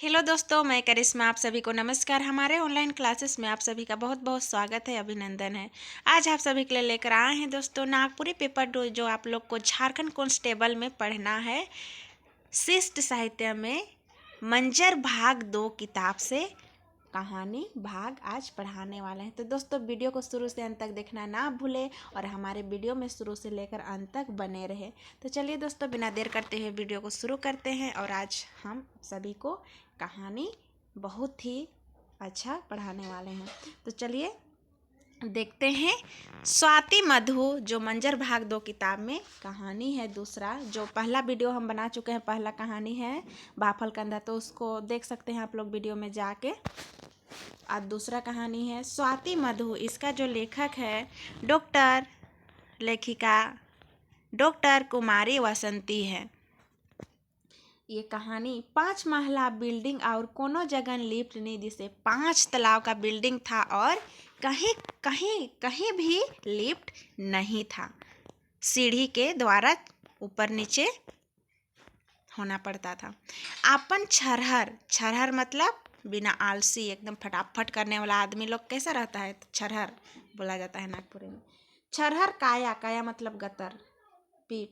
Hello दोस्तों, मैं करिश्मा आप सभी को नमस्कार। हमारे ऑनलाइन क्लासेस में आप सभी का बहुत बहुत स्वागत है, अभिनंदन है। आज आप सभी के लिए लेकर आए हैं दोस्तों नागपुरी पेपर 2 जो आप लोग को झारखंड कांस्टेबल में पढ़ना है। शिष्ट साहित्य में मंजर भाग 2 किताब से कहानी भाग आज पढ़ाने वाले हैं। तो दोस्तों वीडियो को शुरू से अंत तक देखना ना भूलें और हमारे वीडियो में शुरू से लेकर अंत तक बने रहे। तो चलिए दोस्तों, बिना देर करते हुए वीडियो को शुरू करते हैं और आज हम सभी को कहानी बहुत ही अच्छा पढ़ाने वाले हैं। तो चलिए देखते हैं। स्वाति मधु जो मंजर भाग 2 किताब में कहानी है। दूसरा जो पहला वीडियो हम बना चुके हैं, पहला कहानी है बाफल कंधा, तो उसको देख सकते हैं आप लोग वीडियो में जाके। आज दूसरा कहानी है स्वाति मधु। इसका जो लेखक है लेखिका डॉक्टर कुमारी वसंती है। ये कहानी 5 महला बिल्डिंग और कोनो जगह लिफ्ट नहीं, जिसे 5 तलाव का बिल्डिंग था और कहीं कहीं कहीं भी लिफ्ट नहीं था। सीढ़ी के द्वारा ऊपर नीचे होना पड़ता था। अपन छरहर मतलब बिना आलसी एकदम फटाफट करने वाला आदमी लोग कैसा रहता है, तो छरहर बोला जाता है नागपुरी में। छरहर काया मतलब गतर, पीठ,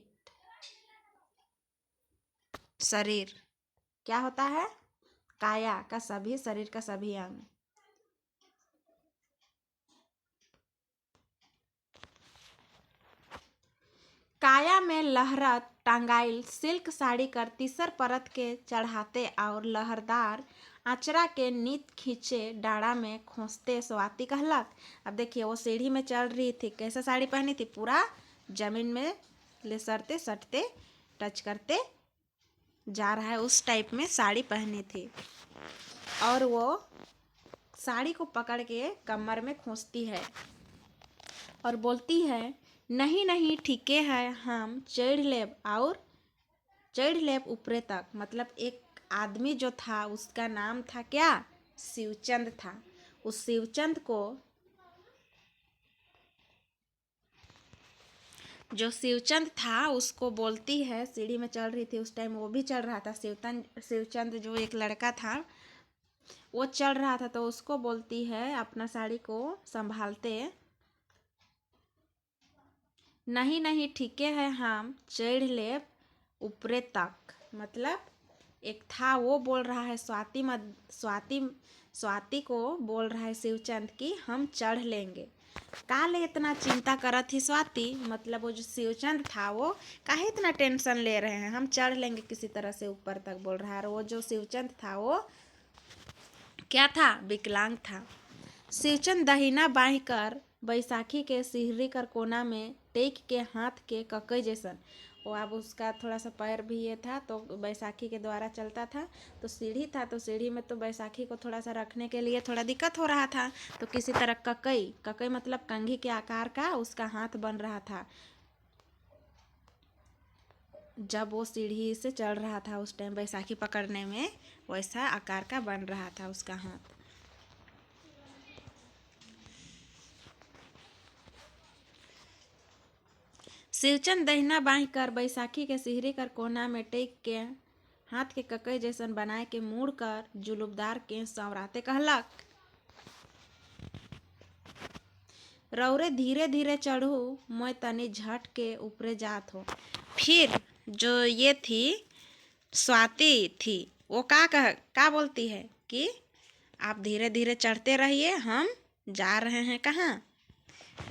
शरीर क्या होता है, काया का सभी, शरीर का सभी अंग। काया में लहरत टांगाइल सिल्क साड़ी कर तीसर परत के चढ़ाते और लहरदार आचरा के नीत खींचे डाड़ा में खोसते स्वाति कहलक। अब देखिए वो सीढ़ी में चढ़ रही थी, कैसा साड़ी पहनी थी, पूरा जमीन में ले सरते सटते टच करते जा रहा है, उस टाइप में साड़ी पहनी थी। और वो साड़ी को पकड़ के कमर में खोसती है और बोलती है, नहीं नहीं ठीके है, हम चढ़ लेब ऊपरे तक। मतलब एक आदमी जो था उसका नाम था क्या, शिवचंद था। उस शिवचंद को, जो शिवचंद था उसको बोलती है, सीढ़ी में चढ़ रही थी उस टाइम, वो भी चढ़ रहा था। शिवचंद जो एक लड़का था वो चढ़ रहा था, तो उसको बोलती है अपना साड़ी को संभालते, नहीं नहीं ठीके है, हम चढ़ लेब ऊपरे तक। मतलब एक था वो बोल रहा है, स्वाति को बोल रहा है शिवचंद की हम चढ़ लेंगे। काले इतना चिंता करत थी स्वाति, मतलब वो जो शिवचंद था वो काहे इतना टेंशन ले रहे हैं, हम चढ़ लेंगे किसी तरह से ऊपर तक बोल रहा है। और वो जो शिवचंद था वो क्या था, विकलांग था। शिवचंद दहिना बाहीं कर बैसाखी के सिहरी कर कोना में टेक के हाथ के ककई जैसन, वो अब उसका थोड़ा सा पैर भी ये था, तो बैसाखी के द्वारा चलता था, तो सीढ़ी था, तो सीढ़ी में तो बैसाखी को थोड़ा सा रखने के लिए थोड़ा दिक्कत हो रहा था, तो किसी तरह ककई मतलब कंघी के आकार का उसका हाथ बन रहा था। जब वो सीढ़ी से चढ़ रहा था उस टाइम बैसाखी पकड़ने में वैसा आकार का बन रहा था उसका हाथ। शिवचंद दहिना बाहीं कर बैसाखी के सिहरी कर कोना में टेक के हाथ के ककई जैसन बनाए के मुड़ कर जुलुबदार के संवराते कहलक, रौरे धीरे धीरे चढ़ू, मैं तनी झट के ऊपरे जात हो। फिर जो ये थी स्वाति थी, वो का बोलती है कि आप धीरे धीरे चढ़ते रहिए, हम जा रहे हैं कहाँ,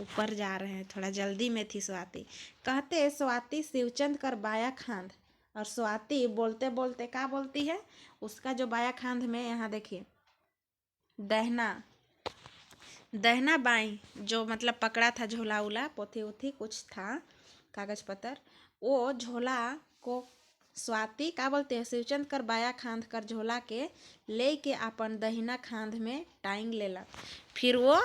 ऊपर जा रहे हैं। थोड़ा जल्दी में थी स्वाति। कहते स्वाति शिवचंद कर बाया खांध, और स्वाति बोलते बोलते क्या बोलती है, उसका जो बाया खांध में यहाँ देखिए दहना बाई जो मतलब पकड़ा था झोला उला पोथी उथी कुछ था कागज पत्तर, वो झोला को स्वाति क्या बोलते हैं, शिवचंद कर बाया खांध कर झोला के ले के अपन दहिना खांध में टांग लेला। फिर वो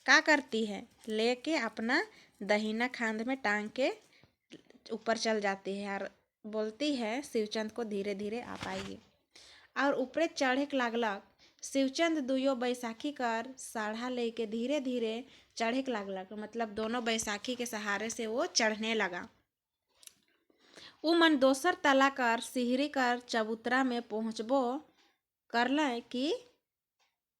क्या करती है, लेके अपना दहिना खांध में टांग के ऊपर चल जाती है और बोलती है शिवचंद को धीरे धीरे आप आइए। और ऊपरे चढ़े लागलक। शिवचंद दुयो बैसाखी कर साढ़ा लेके धीरे धीरे चढ़े लागलक, मतलब दोनों बैसाखी के सहारे से वो चढ़ने लगा। उ मन दोसर तला कर सिहरी कर चबूतरा में पहुँचबो करलय कि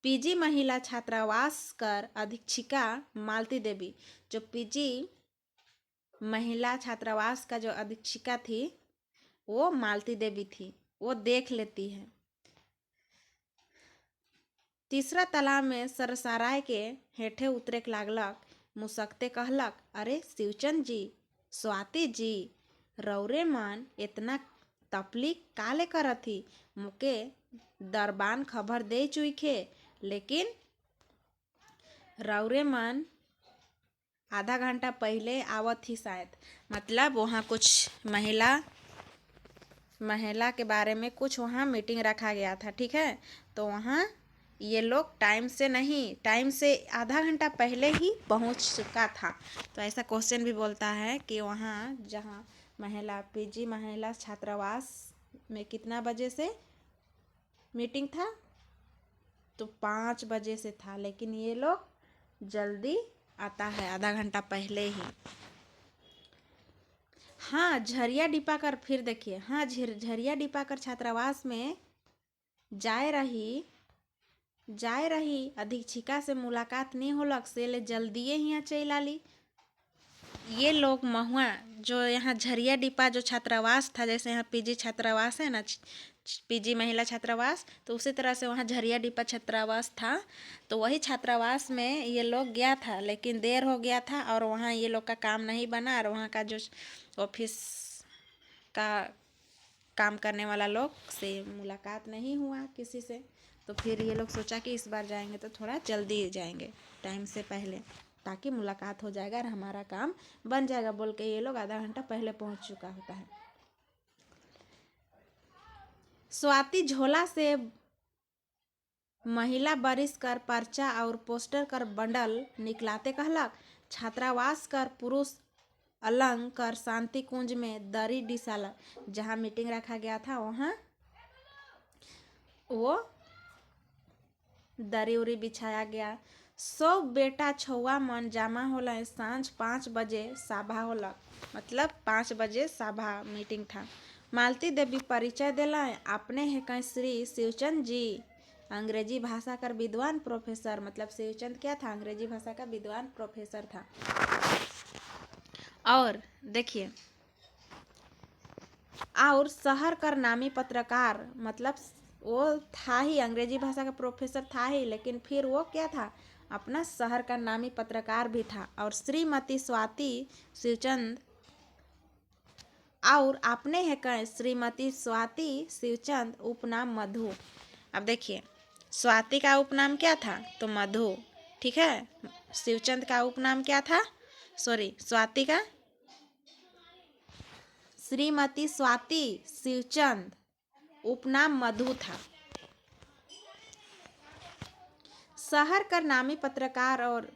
पीजी महिला छात्रावास कर अधीक्षिका मालती देवी, जो पीजी महिला छात्रावास का जो अधीक्षिका थी वो मालती देवी थी, वो देख लेती है। तीसरा तालाब में सरसराय के हेठे उतरे लागलक, मुसकते कहलक, अरे शिवचंद जी, स्वाति जी, रौरे मन इतना तपली काले करथी, मुके दरबान खबर दे चुईखे, लेकिन रौरे मन आधा घंटा पहले आवत ही शायद। मतलब वहाँ कुछ महिला के बारे में कुछ वहाँ मीटिंग रखा गया था, ठीक है। तो वहाँ ये लोग टाइम से आधा घंटा पहले ही पहुँच चुका था। तो ऐसा क्वेश्चन भी बोलता है कि वहाँ जहाँ पीजी महिला छात्रावास में कितना बजे से मीटिंग था, तो 5 बजे से था, लेकिन ये लोग जल्दी आता है आधा घंटा पहले ही। हाँ, झरिया डिपाकर, फिर देखिए, हाँ झरिया डिपाकर छात्रावास में जाए रही अधीक्षिका से मुलाकात नहीं होलक, से ले जल्दी यहाँ चल आली। ये लोग महुआ जो यहाँ झरिया डिपा जो छात्रावास था, जैसे यहाँ पीजी छात्रावास है ना, पीजी महिला छात्रावास, तो उसी तरह से वहाँ झरिया डिपा छात्रावास था। तो वही छात्रावास में ये लोग गया था, लेकिन देर हो गया था और वहाँ ये लोग का काम नहीं बना, और वहाँ का जो ऑफिस का काम करने वाला लोग से मुलाकात नहीं हुआ किसी से। तो फिर ये लोग सोचा कि इस बार जाएंगे तो थोड़ा जल्दी जाएंगे, टाइम से पहले, ताकि मुलाकात हो जाएगा और हमारा काम बन जाएगा, बोल के ये लोग आधा घंटा पहले पहुंच चुका होता है। स्वाति झोला से महिला बरिस कर पर्चा और पोस्टर कर बंडल निकलाते कहलक, छात्रावास कर पुरुष अलंग कर शांति कुंज में दरी डिसाला, जहाँ मीटिंग रखा गया था वहाँ वो दरी उरी बिछाया गया। सब बेटा छुआ मन जमा होला, सांझ 5 बजे सभा होला, मतलब 5 बजे सभा मीटिंग था। मालती देवी परिचय दिला, अपने है कहीं श्री शिवचंद जी, अंग्रेजी भाषा का विद्वान प्रोफेसर। मतलब शिवचंद क्या था, अंग्रेजी भाषा का विद्वान प्रोफेसर था। और देखिए, और शहर कर नामी पत्रकार, मतलब वो था ही, अंग्रेजी भाषा का प्रोफेसर था ही, लेकिन फिर वो क्या था, अपना शहर का नामी पत्रकार भी था। और श्रीमती स्वाति शिवचंद, और आपने है कहें श्रीमती स्वाति शिवचंद, उपनाम मधु। अब देखिए, स्वाति का उपनाम क्या था, तो मधु, ठीक है। शिवचंद का उपनाम क्या था, स्वाति का, श्रीमती स्वाति शिवचंद, उपनाम मधु था। शहर का नामी पत्रकार, और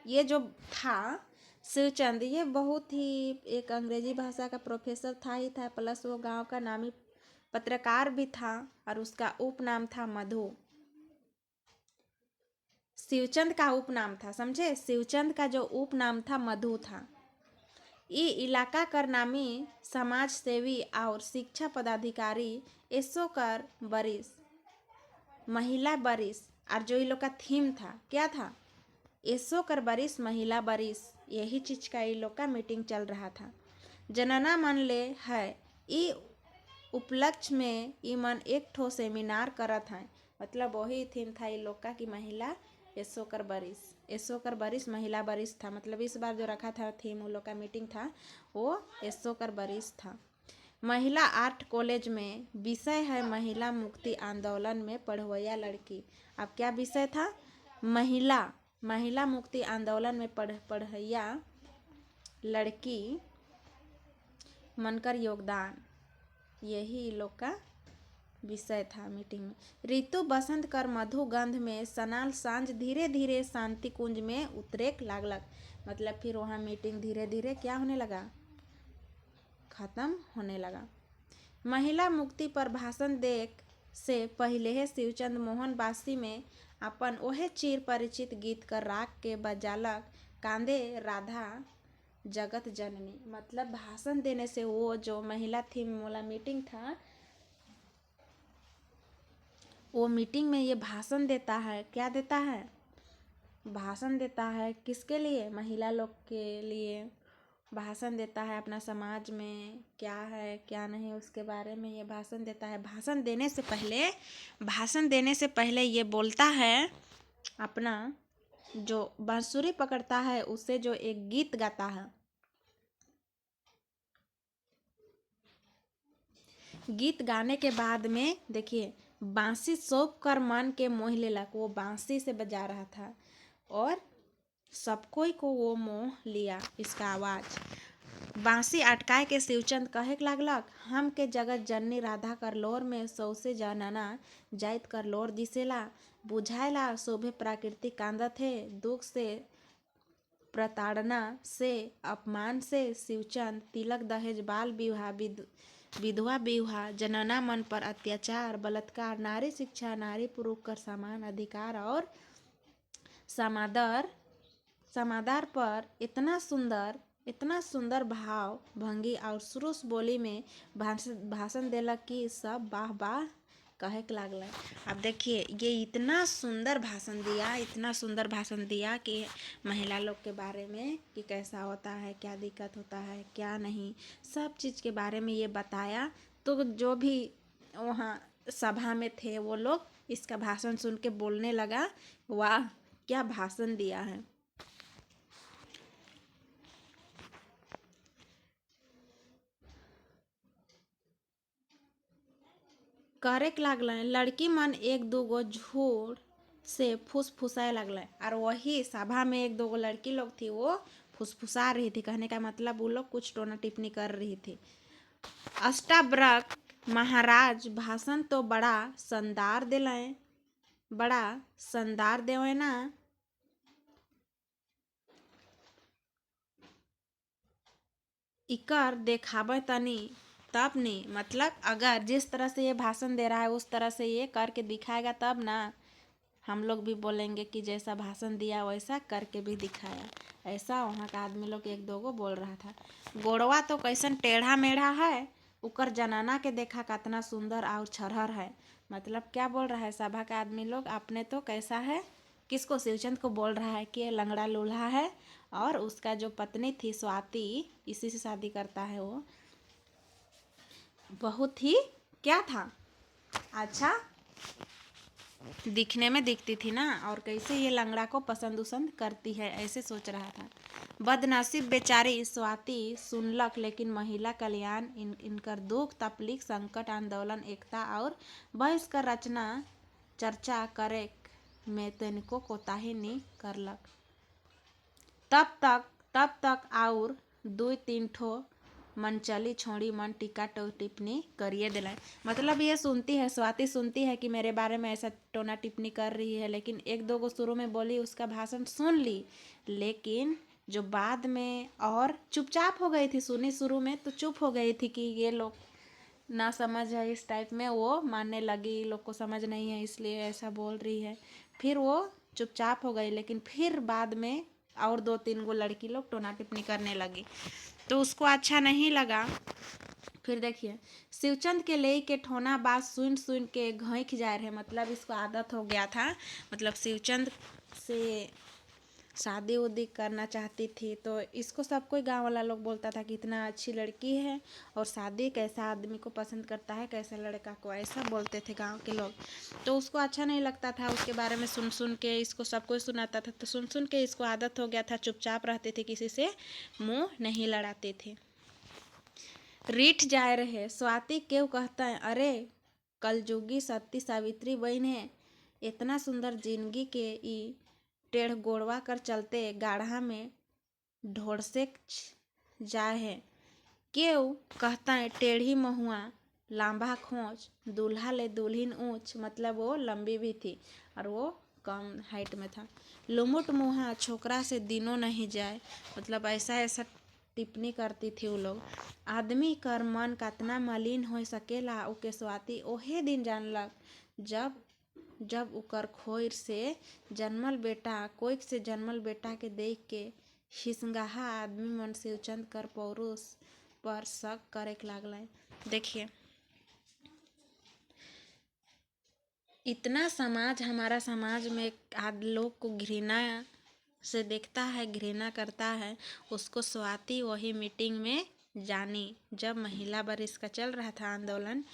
ये जो था शिवचंद, ये बहुत ही एक अंग्रेजी भाषा का प्रोफेसर था ही था, प्लस वो गांव का नामी पत्रकार भी था, और उसका उपनाम था मधु। शिवचंद का उपनाम था, समझे, शिवचंद का जो उपनाम था मधु था। ये इलाका कर नामी समाज सेवी और शिक्षा पदाधिकारी, एसो कर बरिस महिला बरिस, और जो ये लोग का थीम था क्या था, एसो कर बरिस महिला बरिस, यही चीज का ये लोग का मीटिंग चल रहा था। जनना मन ले है ई उपलक्ष्य में ई मन एक ठो सेमिनार करत है, मतलब वही थीम था ये लोग का कि महिला एसो कर बरिस महिला बरिस था। मतलब इस बार जो रखा था थीम उन लोग का मीटिंग था, वो एसो कर बरिस था। महिला आर्ट कॉलेज में विषय है महिला मुक्ति आंदोलन में पढ़वैया लड़की। अब क्या विषय था, महिला मुक्ति आंदोलन में पढ़ैया लड़की मनकर योगदान, यही लोग का विषय था मीटिंग में। ऋतु बसंत कर मधु गंध में सनाल सांझ धीरे धीरे शांति कुंज में उतरे लागलक। मतलब फिर वहाँ मीटिंग धीरे धीरे क्या होने लगा, खत्म होने लगा। महिला मुक्ति पर भाषण देख से पहले शिवचंद मोहन बासी में अपन ओहे चिर परिचित गीत कर राग के बजालक, कांदे राधा जगत जननी, मतलब भाषण देने से वो जो महिला थी वाला मीटिंग था, वो मीटिंग में ये भाषण देता है। क्या देता है? भाषण देता है। किसके लिए? महिला लोग के लिए भाषण देता है। अपना समाज में क्या है क्या नहीं उसके बारे में ये भाषण देता है। भाषण देने से पहले ये बोलता है, अपना जो बांसुरी पकड़ता है उससे जो एक गीत गाता है। गीत गाने के बाद में देखिए, बांसी सौंप कर मन के मोह लेलक। वो बांसी से बजा रहा था और सब कोई को वो मोह लिया इसका आवाज। बांसी अटकाए के शिवचंद कहे लागलक, हम के जगत जननी राधा करलोर में सौसे जानना जाइत करलोर दिसेला, बुझाएला शोभे प्राकृतिक कांदत है, दुख से प्रताड़ना से अपमान से शिवचंद तिलक दहेज बाल विवाह विधवा विवाह जनना मन पर अत्याचार बलात्कार नारी शिक्षा नारी पुरुष कर समान अधिकार और समादार पर इतना सुंदर भाव भंगी और सुरुस बोली में भाषण देलक कि सब वाह वाह कहे के लागल। अब देखिए, ये इतना सुंदर भाषण दिया कि महिला लोग के बारे में कि कैसा होता है, क्या दिक्कत होता है, क्या नहीं, सब चीज़ के बारे में ये बताया। तो जो भी वहाँ सभा में थे वो लोग इसका भाषण सुन के बोलने लगा, वाह क्या भाषण दिया है। करे के लागल। लड़की मन एक दूगो झूठ से फुसफुसाए लगल और वही सभा में एक दो लड़की लोग थी, वो फुसफुसा रही थी। कहने का मतलब वो लोग कुछ टोना टिप्पणी कर रही थी। अष्टावक्र महाराज भाषण तो बड़ा शानदार देवे ना। इकर देखावे तनी तब नहीं, मतलब अगर जिस तरह से ये भाषण दे रहा है उस तरह से ये करके दिखाएगा तब ना हम लोग भी बोलेंगे कि जैसा भाषण दिया वैसा करके भी दिखाया। ऐसा वहाँ का आदमी लोग एक दो गो बोल रहा था। गोड़वा तो कैसन टेढ़ा मेढ़ा है, उकर जनाना के देखा कितना सुंदर और छरहर है। मतलब क्या बोल रहा है सभा का आदमी लोग, अपने तो कैसा है, किसको? शिवचंद को बोल रहा है कि ये लंगड़ा लूल्हा है और उसका जो पत्नी थी स्वाति, इसी से शादी करता है वो, बहुत ही क्या था, अच्छा दिखने में दिखती थी ना, और कैसे ये लंगड़ा को पसंद करती है, ऐसे सोच रहा था। बदनसीब बेचारी स्वाति सुनलक, लेकिन महिला कल्याण इनकर दुख तकलीफ संकट आंदोलन एकता और बहस कर रचना चर्चा करे में तनिको कोताही नहीं करलक। तब तक और 2-3 ठो मनचली छोड़ी मन टीका टिप्पणी करिए दिलाए। मतलब ये सुनती है, स्वाति सुनती है कि मेरे बारे में ऐसा टोना टिप्पणी कर रही है, लेकिन एक दो को शुरू में बोली, उसका भाषण सुन ली, लेकिन जो बाद में और चुपचाप हो गई थी। सुनी शुरू में तो चुप हो गई थी कि ये लोग ना समझ है, इस टाइप में वो मानने लगी, लोग को समझ नहीं है इसलिए ऐसा बोल रही है। फिर वो चुपचाप हो गई, लेकिन फिर बाद में और 2-3 गो लड़की लोग टोना टिप्पणी करने लगी, तो उसको अच्छा नहीं लगा। फिर देखिए, शिवचंद के ले के ठोना बात सुन के घोंक जा रहे, मतलब इसको आदत हो गया था। मतलब शिवचंद से शादी उदी करना चाहती थी, तो इसको सब कोई गांव वाला लोग बोलता था कि इतना अच्छी लड़की है और शादी कैसा आदमी को पसंद करता है, कैसा लड़का को, ऐसा बोलते थे गांव के लोग। तो उसको अच्छा नहीं लगता था, उसके बारे में सुन के इसको सब कोई सुनाता था, तो सुन के इसको आदत हो गया था, चुपचाप रहते थे, किसी से मुंह नहीं लड़ाते थे। रीठ जाए रहे स्वाति क्यों कहता है, अरे कलजुगी सती सावित्री बहन है, इतना सुंदर जिंदगी के ई टेढ़ गोड़वा कर चलते गाढ़ा में ढोड़से जाए है। क्यों कहता है टेढ़ी महुआ लांबा खोच दूल्हा ले दुल्हन ऊंच, मतलब वो लंबी भी थी और वो कम हाइट में था। लुमुट मुहा छोकरा से दिनों नहीं जाए, मतलब ऐसा टिप्पणी करती थी वो लोग। आदमी कर मन कतना मलिन हो सकेला ओके स्वाति ओहे दिन जानलक, जब उकर खोर से जन्मल बेटा के देख के हिसंगाहा आदमी मन शिवचंद कर पौरुष पर शक करे लागल। देखिए, इतना समाज, हमारा समाज में लोग को घृणा से देखता है, घृणा करता है। उसको स्वाति वही मीटिंग में जानी, जब महिला बरिस का चल रहा था आंदोलन,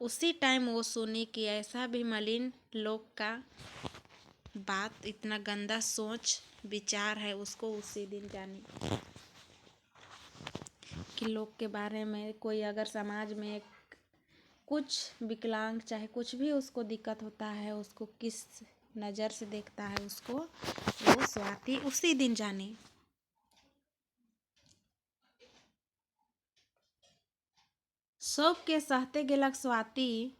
उसी टाइम वो सुनी कि ऐसा भी मलिन लोग का बात, इतना गंदा सोच विचार है। उसको उसी दिन जानी कि लोग के बारे में, कोई अगर समाज में कुछ विकलांग चाहे कुछ भी उसको दिक्कत होता है, उसको किस नज़र से देखता है, उसको वो स्वाति उसी दिन जानी। सबके सहते गेलक स्वाति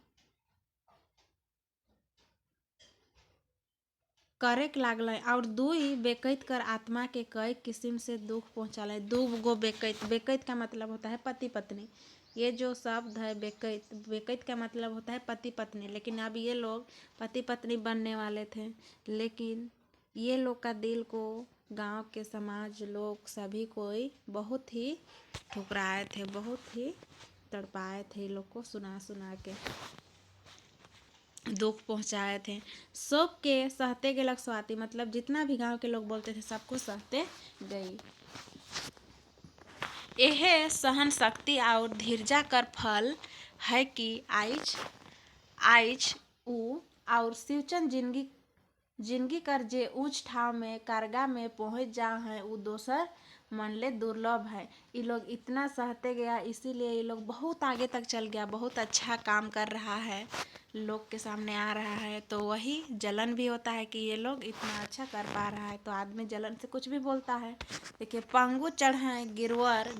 करे लागल, और दुई बेकैत कर आत्मा के कई किस्म से दुख पहुँचाले। दो गो बेकैत, बेकैत का मतलब होता है पति पत्नी। ये जो शब्द है बेकैत, बेकैत का मतलब होता है पति पत्नी। लेकिन अब ये लोग पति पत्नी बनने वाले थे, लेकिन ये लोग का दिल को गांव के समाज लोग सभी कोई बहुत ही ठुकराए थे, बहुत ही तड़पाए थे। लोग को सुना सुना के दुख पहुंचाए थे। सबके सहते गेलक स्वाति, मतलब जितना भी गांव के लोग बोलते थे सबको सहते गई। यह सहन शक्ति और धीरजा कर फल है कि आइज ऊ और शिवचंद जिंदगी कर जे ऊंच ठाव में कारगा में पहुंच जा है, वो दोसर मनले दुर्लभ है। ये लोग इतना सहते गया, इसीलिए ये लोग बहुत आगे तक चल गया, बहुत अच्छा काम कर रहा है, लोग के सामने आ रहा है। तो वही जलन भी होता है कि ये लोग इतना अच्छा कर पा रहा है, तो आदमी जलन से कुछ भी बोलता है। देखिए, पंगु चढ़ाए गिरवर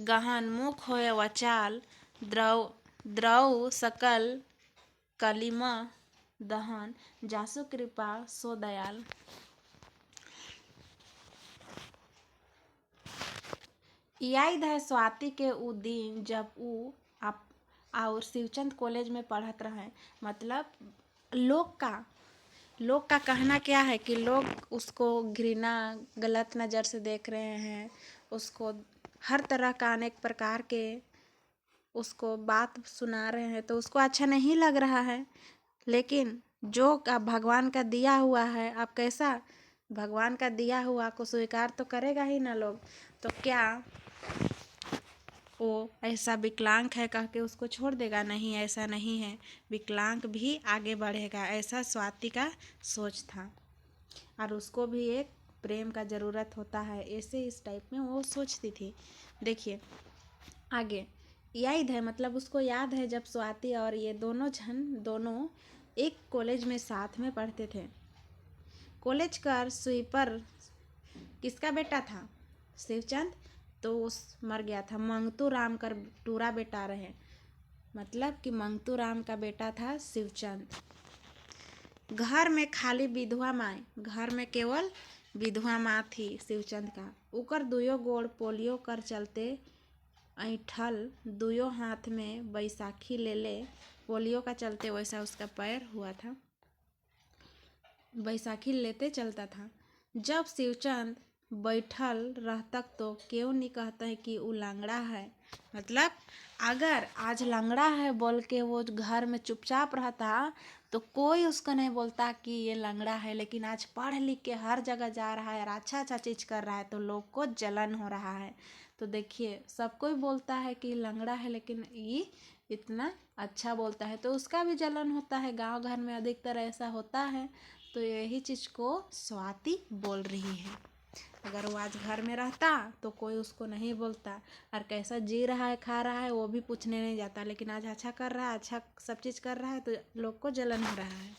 गहन मुख होए वचाल, द्रव सकल कलिमा दहन, जासु कृपा सो दयाल। याद है स्वाति के उ दिन जब ऊ और शिवचंद कॉलेज में पढ़त रहे। मतलब लोग का कहना क्या है कि लोग उसको घृणा, गलत नज़र से देख रहे हैं, उसको हर तरह का अनेक प्रकार के उसको बात सुना रहे हैं, तो उसको अच्छा नहीं लग रहा है। लेकिन जो अब भगवान का दिया हुआ है, अब कैसा भगवान का दिया हुआ को स्वीकार तो करेगा ही ना लोग। तो क्या वो ऐसा विकलांग है कह के उसको छोड़ देगा? नहीं, ऐसा नहीं है, विकलांग भी आगे बढ़ेगा, ऐसा स्वाति का सोच था। और उसको भी एक प्रेम का ज़रूरत होता है, ऐसे इस टाइप में वो सोचती थी। देखिए आगे, याद है, मतलब उसको याद है जब स्वाति और ये दोनों एक कॉलेज में साथ में पढ़ते थे। कॉलेज का स्वीपर किसका बेटा था? शिवचंद। तो उस मर गया था, मंगतू राम का टूरा बेटा रहे, मतलब कि मंगतू राम का बेटा था शिवचंद। घर में खाली विधवा माँ, घर में केवल विधवा माँ थी शिवचंद का। उकर दुयो गोड़ पोलियो कर चलते ऐठल, दुयो हाथ में बैसाखी ले ले, पोलियो का चलते वैसा उसका पैर हुआ था, बैसाखी लेते चलता था। जब शिवचंद बैठल रहता तो क्यों नहीं कहता है कि वो लंगड़ा है। मतलब अगर आज लंगड़ा है बोल के वो घर में चुपचाप रहता तो कोई उसको नहीं बोलता कि ये लंगड़ा है। लेकिन आज पढ़ लिख के हर जगह जा रहा है और अच्छा अच्छा चीज़ कर रहा है, तो लोग को जलन हो रहा है। तो देखिए, सब कोई बोलता है कि लंगड़ा है, लेकिन ये इतना अच्छा बोलता है तो उसका भी जलन होता है। गांव घर में अधिकतर ऐसा होता है। तो यही चीज़ को स्वाति बोल रही है। अगर वो आज घर में रहता तो कोई उसको नहीं बोलता, और कैसा जी रहा है खा रहा है वो भी पूछने नहीं जाता। लेकिन आज अच्छा कर रहा है, अच्छा सब चीज़ कर रहा है, तो लोग को जलन हो रहा है।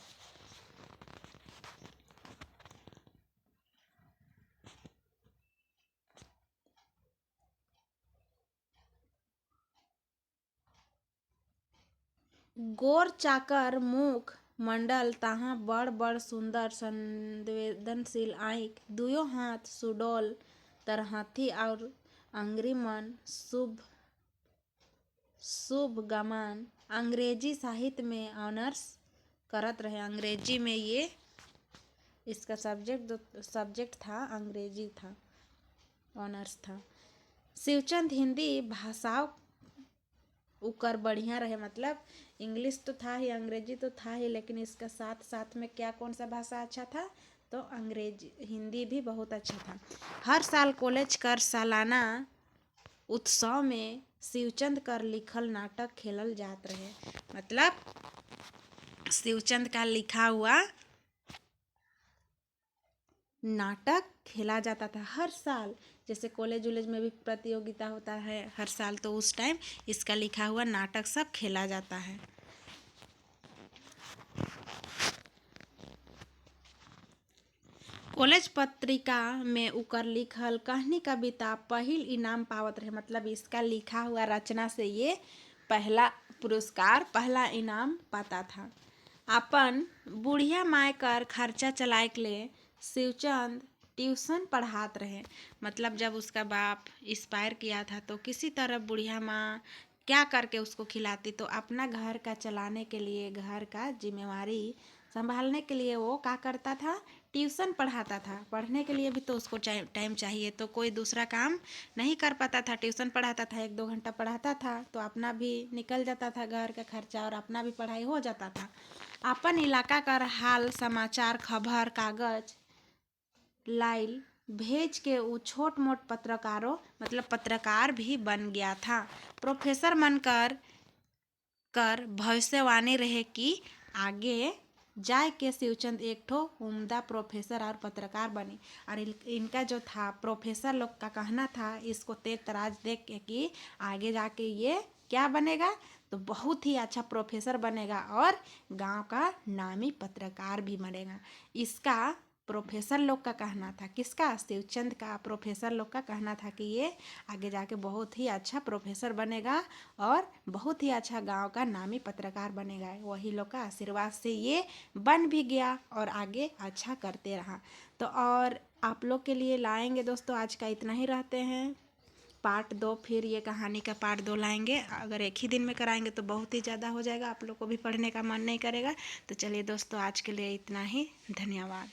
गोर चाकर मुख मंडल तहाँ बड़ बड़ सुंदर संवेदनशील आँख, दुयो हाथ सुडौल तरहथी और अंगरी मन शुभ गमान। अंग्रेजी साहित्य में ऑनर्स करत रहे। अंग्रेजी में ये इसका सब्जेक्ट था, अंग्रेजी था। ऑनर्स था। शिवचंद हिंदी भाषाओं उकर बढ़िया रहे, मतलब इंग्लिश तो था ही, अंग्रेजी तो था ही, लेकिन इसका साथ साथ में क्या कौन सा भाषा अच्छा था, तो अंग्रेजी, हिंदी भी बहुत अच्छा था। हर साल कॉलेज कर सालाना उत्सव में शिवचंद कर लिखल नाटक खेलल जात रहे, मतलब शिवचंद का लिखा हुआ नाटक खेला जाता था हर साल। जैसे कॉलेज वॉलेज में भी प्रतियोगिता होता है हर साल, तो उस टाइम इसका लिखा हुआ नाटक सब खेला जाता है। कॉलेज पत्रिका में उकर लिखल कहानी कविता पहिल इनाम पावत रहे, मतलब इसका लिखा हुआ रचना से ये पहला पुरस्कार, पहला इनाम पाता था। अपन बुढ़िया माय कर खर्चा चलाए के लिए शिवचंद ट्यूशन पढ़ात रहे, मतलब जब उसका बाप एक्सपायर किया था तो किसी तरह बुढ़िया माँ क्या करके उसको खिलाती, तो अपना घर का चलाने के लिए, घर का जिम्मेवारी संभालने के लिए वो क्या करता था, ट्यूशन पढ़ाता था। पढ़ने के लिए भी तो उसको टाइम चाहिए, तो कोई दूसरा काम नहीं कर पाता था, ट्यूशन पढ़ाता था, 1-2 घंटा पढ़ाता था तो अपना भी निकल जाता था घर का खर्चा और अपना भी पढ़ाई हो जाता था। अपन इलाका का हाल समाचार खबर कागज लाइल भेज के वो छोट मोट पत्रकारों, मतलब पत्रकार भी बन गया था। प्रोफेसर मनकर कर भविष्यवाणी रहे कि आगे जाए के शिवचंद एक ठो उम्दा प्रोफेसर और पत्रकार बने। और इनका जो था प्रोफेसर लोग का कहना था, इसको तेज तराज देख के कि आगे जाके ये क्या बनेगा, तो बहुत ही अच्छा प्रोफेसर बनेगा और गांव का नामी पत्रकार भी बनेगा। इसका प्रोफेसर लोग का कहना था, किसका, शिवचंद का प्रोफेसर लोग का कहना था कि ये आगे जाके बहुत ही अच्छा प्रोफेसर बनेगा और बहुत ही अच्छा गांव का नामी पत्रकार बनेगा। वही लोग का आशीर्वाद से ये बन भी गया और आगे अच्छा करते रहा। तो और आप लोग के लिए लाएंगे दोस्तों, आज का इतना ही रहते हैं। पार्ट 2 फिर ये कहानी का पार्ट 2 लाएंगे। अगर एक ही दिन में कराएंगे तो बहुत ही ज़्यादा हो जाएगा, आप लोग को भी पढ़ने का मन नहीं करेगा। तो चलिए दोस्तों, आज के लिए इतना ही, धन्यवाद।